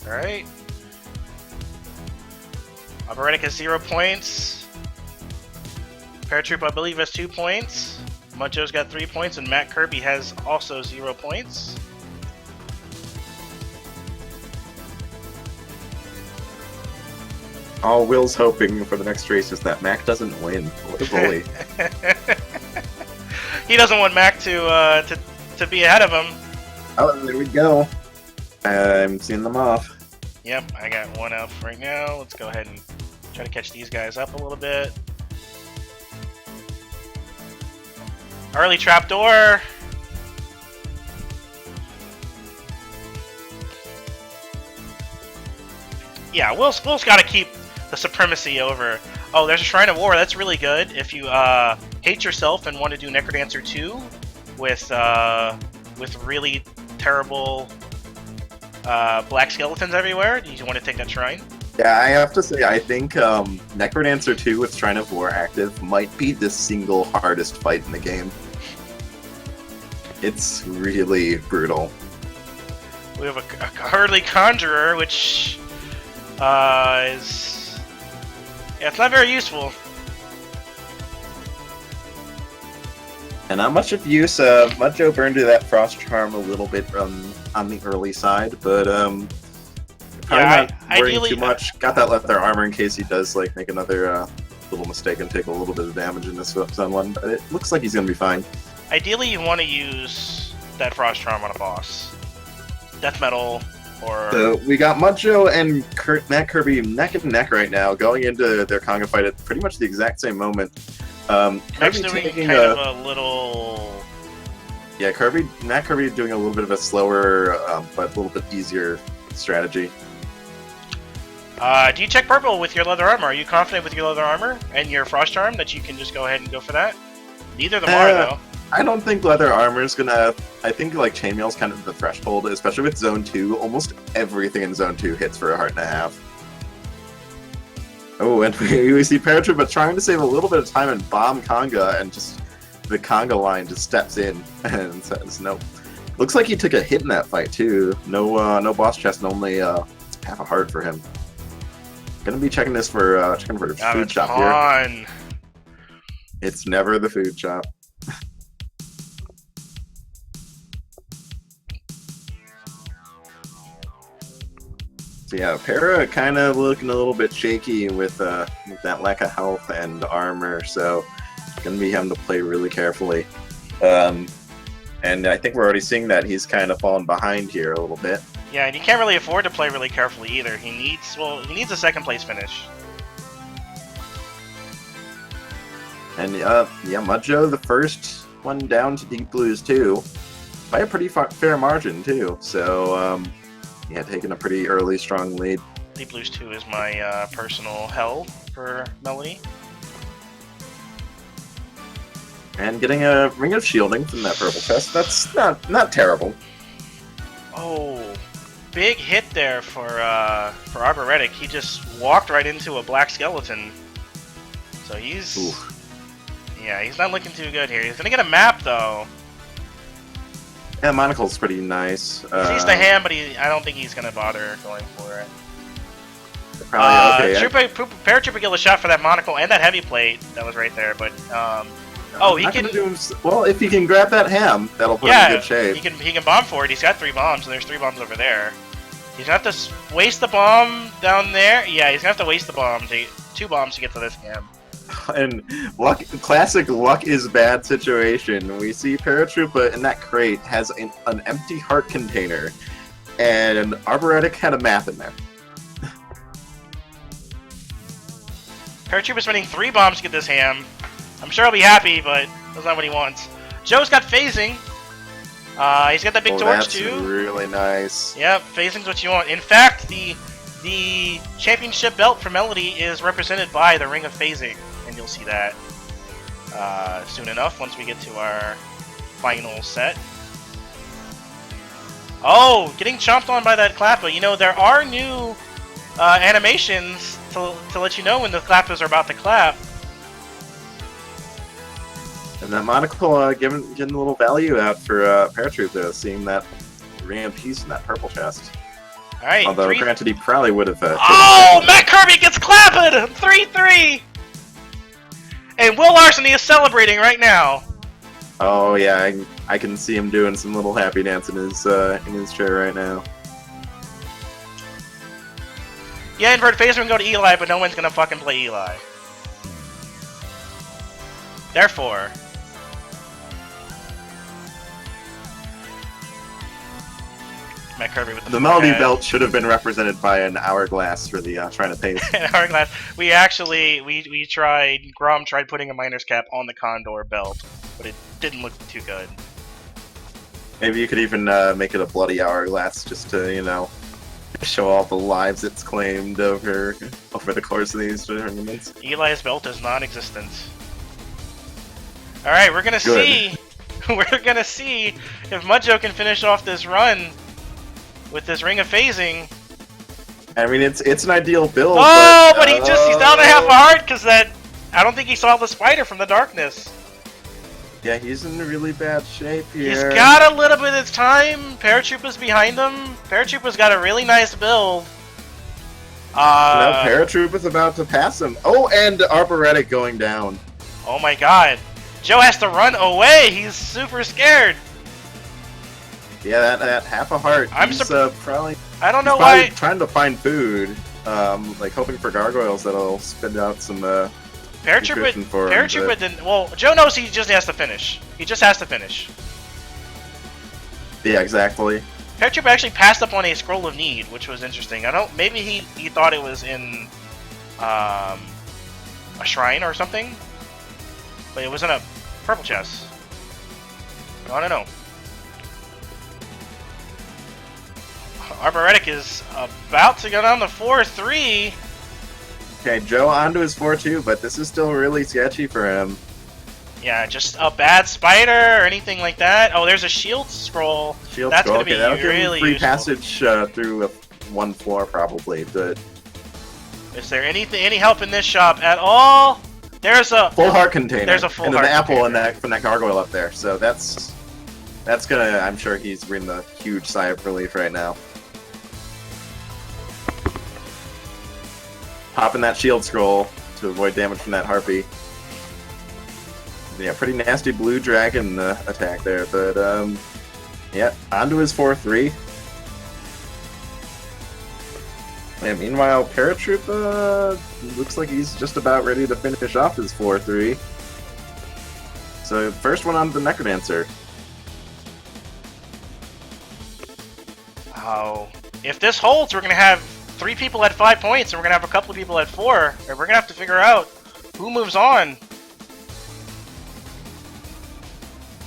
Alright. Arboretic has 0 points. Paratroopa1, I believe, has 2 points. MudJoe2's got 3 points, and MacKirby has also 0 points. All Will's hoping for the next race is that Mac doesn't win. What a bully. He doesn't want Mac to be ahead of him. Oh, there we go. I'm seeing them off. Yep, I got one up right now. Let's go ahead and try to catch these guys up a little bit. Early trapdoor. Yeah, Will's got to keep the supremacy over. Oh, there's a Shrine of War. That's really good. If you hate yourself and want to do Necrodancer 2 with really terrible black skeletons everywhere, do you want to take that shrine? Yeah, I have to say, I think Necrodancer 2 with Shrine of War active might be the single hardest fight in the game. It's really brutal. We have a early Conjurer, which is... yeah, it's not very useful. And not much of use. MudJoe burned to that Frost Charm a little bit on the early side, but probably not worrying too much. Got that leather armor in case he does like make another little mistake and take a little bit of damage in this zone one. But it looks like he's gonna be fine. Ideally, you want to use that Frost Charm on a boss. Death Metal, or... So we got MudJoe and MacKirby neck and neck right now, going into their conga fight at pretty much the exact same moment. Kirby's doing kind of a little... Yeah, MacKirby doing a little bit of a slower, but a little bit easier strategy. Do you check purple with your leather armor? Are you confident with your leather armor and your Frost Charm that you can just go ahead and go for that? Neither of them are, though. I don't think leather armor is gonna... I think like chainmail's kind of the threshold, especially with Zone 2. Almost everything in Zone 2 hits for a heart and a half. Oh, and we see Paratroopa trying to save a little bit of time and bomb Conga, and just the Conga line just steps in and says nope. Looks like he took a hit in that fight too. No boss chest, and only half a heart for him. Gonna be checking this for the food shop here. It's never the food shop. So yeah, Para kind of looking a little bit shaky with that lack of health and armor, so gonna be having to play really carefully. And I think we're already seeing that he's kind of fallen behind here a little bit. Yeah, and you can't really afford to play really carefully either. He needs a second place finish. And yeah, MudJoe, the first one down to Deep Blues too, by a pretty fair margin too. So yeah, taking a pretty early, strong lead. Deep Blues 2 is my personal hell for Melody. And getting a Ring of Shielding from that purple chest. That's not terrible. Oh, big hit there for Arboretic. He just walked right into a black skeleton. So he's... Oof. Yeah, he's not looking too good here. He's gonna get a map, though. Yeah, Monocle's pretty nice. He sees the ham, but I don't think he's gonna bother going for it. Probably okay. Paratroopa get a shot for that monocle and that heavy plate that was right there, but he can do well if he can grab that ham. That'll put him in good shape. He can bomb for it. He's got 3 bombs, and there's 3 bombs over there. He's gonna have to waste the bomb down there. Yeah, he's gonna have to waste the bomb 2 bombs to get to this ham. And classic luck is bad situation. We see Paratroopa in that crate has an empty heart container, and Arboretic had a map in there. Paratroopa spending 3 bombs to get this ham. I'm sure he'll be happy, but that's not what he wants. Joe's got phasing. He's got that big torch too. That's really nice. Yep, phasing's what you want. In fact, the championship belt for Melody is represented by the Ring of Phasing, and you'll see that soon enough once we get to our final set. Oh, getting chomped on by that Klappa. You know, there are new animations to let you know when the Klappas are about to clap. And that monocle getting a little value out for Paratroopa, seeing that Ring of Peace in that purple chest. Alright, Although, granted, he probably would have... oh! MacKirby gets clapped! 3-3! And Will Larceny is celebrating right now. Oh, yeah, I can see him doing some little happy dance in his chair right now. Yeah, inverted phaser can go to Eli, but no one's gonna fucking play Eli. Therefore... MacKirby with the Melody Belt should have been represented by an hourglass for the trying to pace. An hourglass. We actually we tried. Grom tried putting a miner's cap on the Condor belt, but it didn't look too good. Maybe you could even make it a bloody hourglass just to, you know, show all the lives it's claimed over the course of these tournaments. Eli's belt is non-existent. All right, we're gonna see. We're gonna see if MudJoe can finish off this run with this Ring of Phasing. I mean, it's an ideal build. Oh, but he's down to half a heart because that. I don't think he saw the spider from the darkness. Yeah, he's in really bad shape here. He's got a little bit of time. Paratroopa's behind him. Paratroopa's got a really nice build. Now Paratroopa's about to pass him. Oh, and Arboretic going down. Oh my god. Joe has to run away. He's super scared. Yeah, that half a heart. He's probably. I don't know why. Trying to find food, like hoping for gargoyles that'll spit out some. Paratroopa didn't. Well, Joe knows he just has to finish. He just has to finish. Yeah, exactly. Paratroopa actually passed up on a scroll of need, which was interesting. I don't. Maybe he thought it was in a shrine or something, but it was in a purple chest. I don't know. Arboretic is about to go down to 4-3. Okay, Joe onto his 4-2, but this is still really sketchy for him. Yeah, just a bad spider or anything like that. Oh, there's a shield scroll. That's going to be really free useful. Passage through one floor, probably. But is there any help in this shop at all? There's a full heart container. There's a full heart and an apple container. from that gargoyle up there. So that's gonna. I'm sure he's breathing a huge sigh of relief right now. Popping that shield scroll to avoid damage from that harpy. Yeah, pretty nasty blue dragon attack there, but yeah, onto his 4-3. And meanwhile, Paratroopa looks like he's just about ready to finish off his 4-3. So first one on the Necrodancer. Oh, if this holds, we're gonna have 3 people at 5 points, and we're gonna have a couple of people at 4, and we're gonna have to figure out who moves on.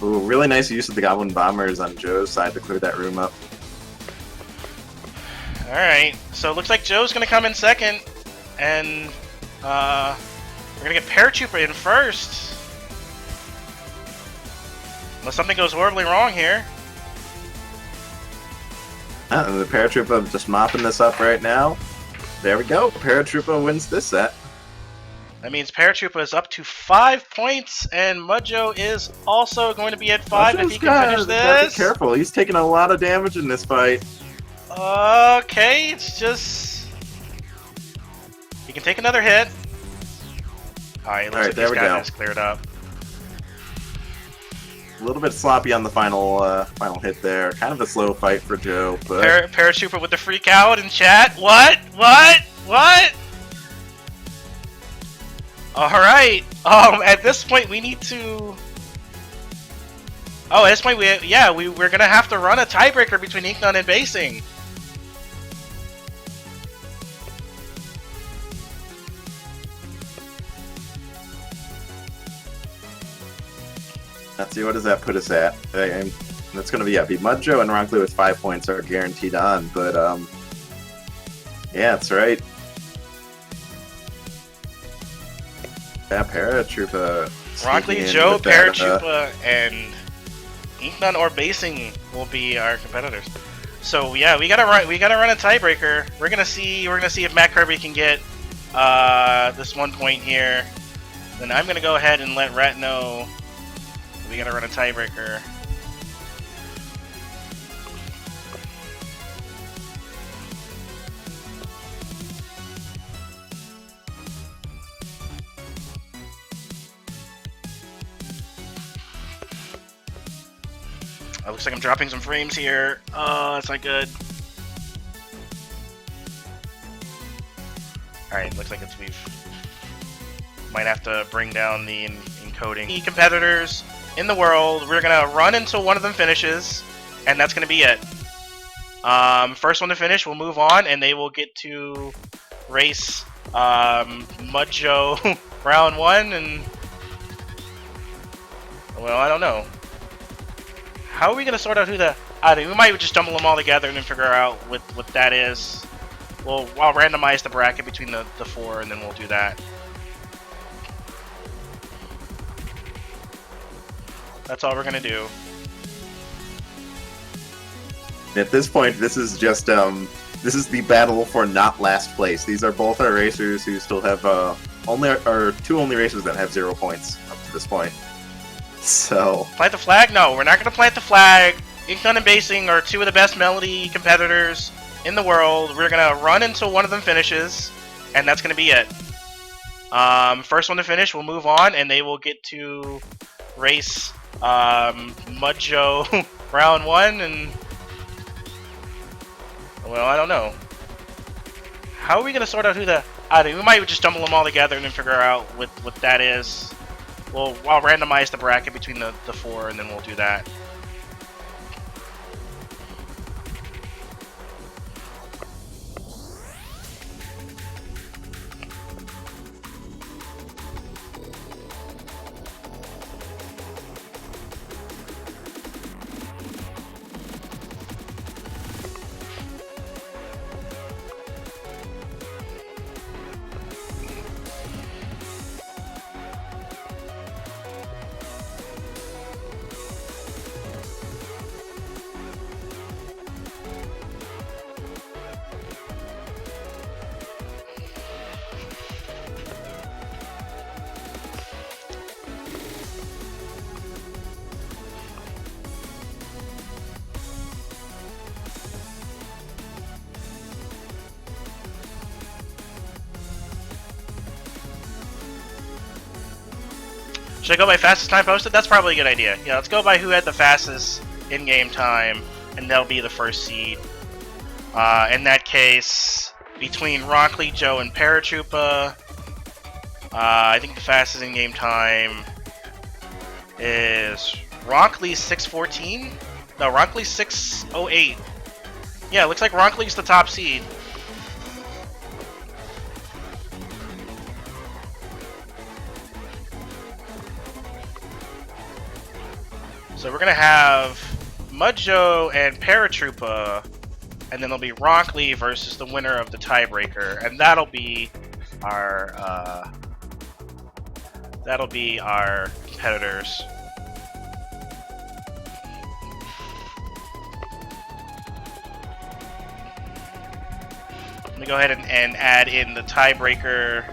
Ooh, really nice use of the Goblin Bombers on Joe's side to clear that room up. Alright, so it looks like Joe's gonna come in second, and we're gonna get Paratroopa in first. Unless something goes horribly wrong here. And the Paratroopa just mopping this up right now. There we go. Paratroopa wins this set. That means Paratroopa is up to 5 points, and MudJoe is also going to be at 5 if he can finish this. Be careful. He's taking a lot of damage in this fight. Okay, it's just... He can take another hit. Alright, looks like this guy has cleared up. A little bit sloppy on the final hit there. Kind of a slow fight for Joe, but... Paratroopa with the freak out in chat. What? What? What? Alright. At this point we need to... Oh, at this point we're gonna have to run a tiebreaker between Inknut and Basing. Let's see, what does that put us at? That's going to be MudJoe and Ronklu with 5 points are guaranteed on, but yeah, that's right. Yeah, Paratroopa. Ronklu, Joe, Paratroopa, and Inknut or Basing will be our competitors. So yeah, we gotta run a tiebreaker. We're gonna see if MacKirby can get this 1 point here. Then I'm gonna go ahead and let Rat know. We gotta run a tiebreaker. Looks like I'm dropping some frames here. Oh, that's not good. Alright, looks like we've... Might have to bring down the encoding. The competitors in the world, we're gonna run until one of them finishes, and that's gonna be it. First one to finish will move on, and they will get to race MudJoe round 1, and... Well, I don't know. How are we gonna sort out who the... I think we might just jumble them all together and then figure out what that is. I'll randomize the bracket between the 4, and then we'll do that. That's all we're gonna do. At this point, this is just this is the battle for not last place. These are both our racers who still have two only racers that have 0 points up to this point. So Plant the flag? No, we're not gonna plant the flag. Inkgun and Basing are two of the best Melody competitors in the world. We're gonna run until one of them finishes, and that's gonna be it. First one to finish will move on, and they will get to race MudJoe round 1, and... Well, I don't know. How are we gonna sort out who the... I think we might just jumble them all together and then figure out what that is. I'll randomize the bracket between the 4, and then we'll do that. Should I go by fastest time posted? That's probably a good idea. Yeah, let's go by who had the fastest in-game time, and they'll be the first seed. In that case, between Rockley, Joe, and Paratroopa, I think the fastest in-game time is Rockley 6:14. No, Rockley 6:08. Yeah, it looks like Rockley's the top seed. So we're gonna have MudJoe and Paratroopa, and then there'll be Rockley versus the winner of the tiebreaker, and that'll be our competitors. Let me go ahead and add in the tiebreaker.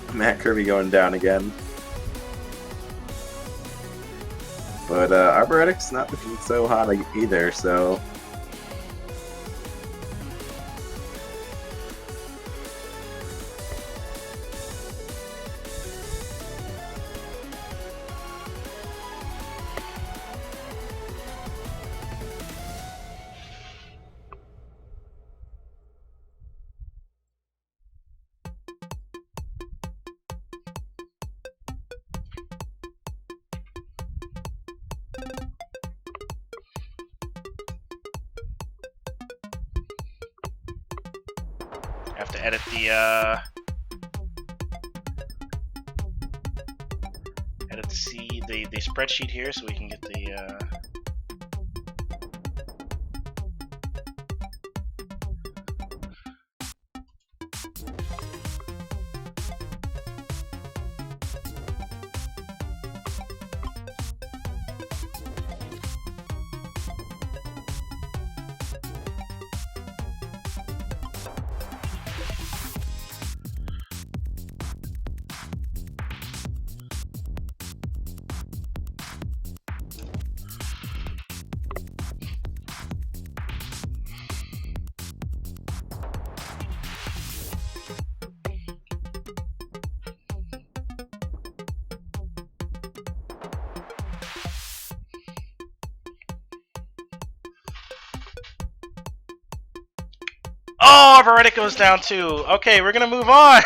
MacKirby going down again. But Arboretic's not looking so hot either, so... I have to edit the spreadsheet here so we can get the Oh, Arboretic goes down too. Okay, we're gonna move on.